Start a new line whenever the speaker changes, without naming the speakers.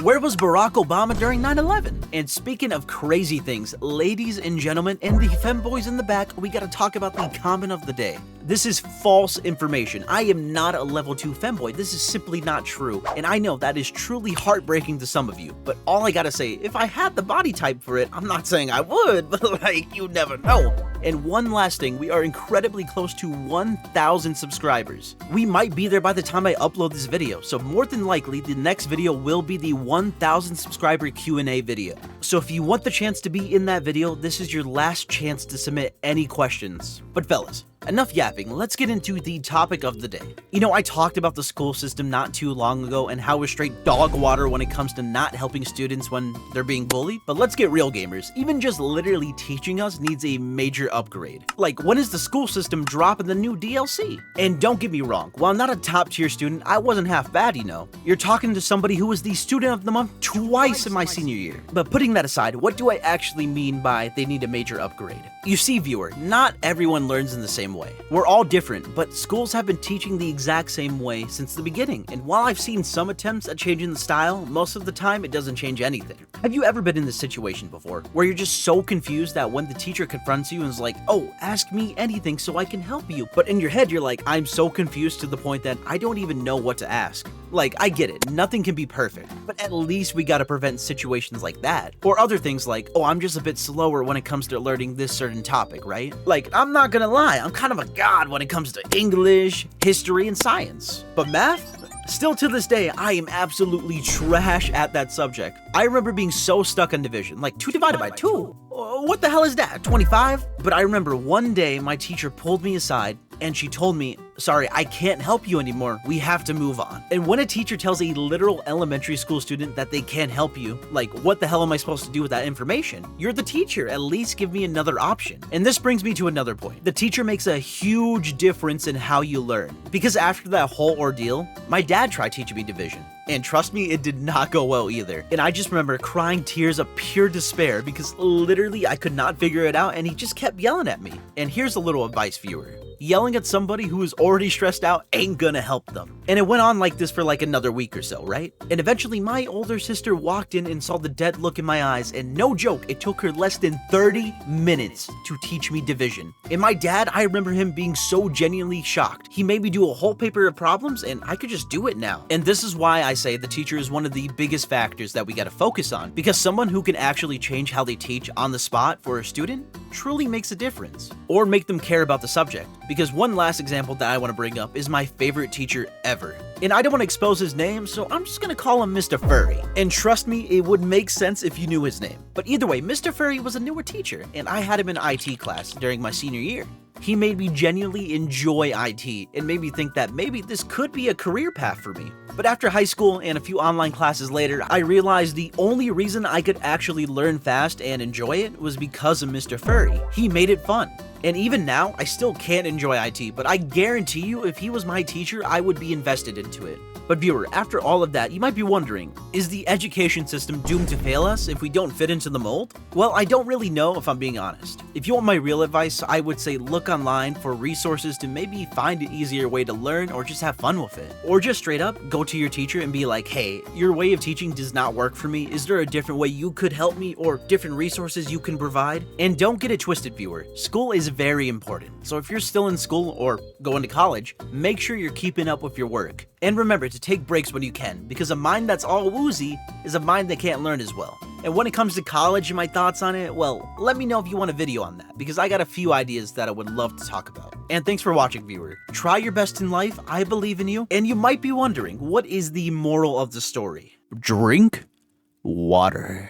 Where was Barack Obama during 9/11? And speaking of crazy things, ladies and gentlemen, and the femboys in the back, we gotta talk about the comment of the day. This is false information. I am not a level 2 femboy. This is simply not true. And I know that is truly heartbreaking to some of you. But all I gotta say, if I had the body type for it, I'm not saying I would, but like, you never know. And one last thing, we are incredibly close to 1,000 subscribers. We might be there by the time I upload this video, so more than likely, the next video will be the 1,000 subscriber Q&A video. So if you want the chance to be in that video, this is your last chance to submit any questions. But fellas, enough yapping, let's get into the topic of the day. You know, I talked about the school system not too long ago and how it's straight dog water when it comes to not helping students when they're being bullied, but let's get real, gamers. Even just literally teaching us needs a major upgrade. Like, when is the school system dropping the new DLC? And don't get me wrong, while not a top tier student, I wasn't half bad, you know. You're talking to somebody who was the student of the month twice in my senior year. But putting that aside, what do I actually mean by they need a major upgrade? You see, viewer, not everyone learns in the same way. We're all different, but schools have been teaching the exact same way since the beginning, and while I've seen some attempts at changing the style, most of the time it doesn't change anything. Have you ever been in this situation before, where you're just so confused that when the teacher confronts you and is like, oh, ask me anything so I can help you, but in your head you're like, I'm so confused to the point that I don't even know what to ask. Like, I get it, nothing can be perfect, but at least we gotta prevent situations like that. Or other things like, oh, I'm just a bit slower when it comes to learning this certain topic, right? Like, I'm not gonna lie, I'm kind of a god when it comes to English, history, and science. But math? Still to this day, I am absolutely trash at that subject. I remember being so stuck on division, like 2 divided by 2. What the hell is that, 25? But I remember one day my teacher pulled me aside and she told me, sorry, I can't help you anymore, we have to move on. And when a teacher tells a literal elementary school student that they can't help you, like, what the hell am I supposed to do with that information? You're the teacher, at least give me another option. And this brings me to another point. The teacher makes a huge difference in how you learn. Because after that whole ordeal, my dad tried teaching me division. And trust me, it did not go well either. And I just remember crying tears of pure despair because literally I could not figure it out and he just kept yelling at me. And here's a little advice, viewer. Yelling at somebody who is already stressed out ain't gonna help them. And it went on like this for like another week or so, right? And eventually my older sister walked in and saw the dead look in my eyes, and no joke, it took her less than 30 minutes to teach me division. And my dad, I remember him being so genuinely shocked. He made me do a whole paper of problems and I could just do it now. And this is why I say the teacher is one of the biggest factors that we gotta focus on, because someone who can actually change how they teach on the spot for a student truly makes a difference, or make them care about the subject. Because one last example that I want to bring up is my favorite teacher ever. And I don't want to expose his name, so I'm just gonna call him Mr. Furry. And trust me, it would make sense if you knew his name. But either way, Mr. Furry was a newer teacher, and I had him in IT class during my senior year. He made me genuinely enjoy IT and made me think that maybe this could be a career path for me. But after high school and a few online classes later, I realized the only reason I could actually learn fast and enjoy it was because of Mr. Furry. He made it fun. And even now, I still can't enjoy IT, but I guarantee you if he was my teacher, I would be invested into it. But viewer, after all of that, you might be wondering, is the education system doomed to fail us if we don't fit into the mold? Well, I don't really know if I'm being honest. If you want my real advice, I would say look online for resources to maybe find an easier way to learn or just have fun with it. Or just straight up, go to your teacher and be like, hey, your way of teaching does not work for me. Is there a different way you could help me or different resources you can provide? And don't get it twisted, viewer. School is very important. So if you're still in school or going to college, make sure you're keeping up with your work. And remember to take breaks when you can, because a mind that's all woozy is a mind that can't learn as well. And when it comes to college and my thoughts on it, well, let me know if you want a video on that, because I got a few ideas that I would love to talk about. And thanks for watching, viewer. Try your best in life, I believe in you. And you might be wondering, what is the moral of the story? Drink water.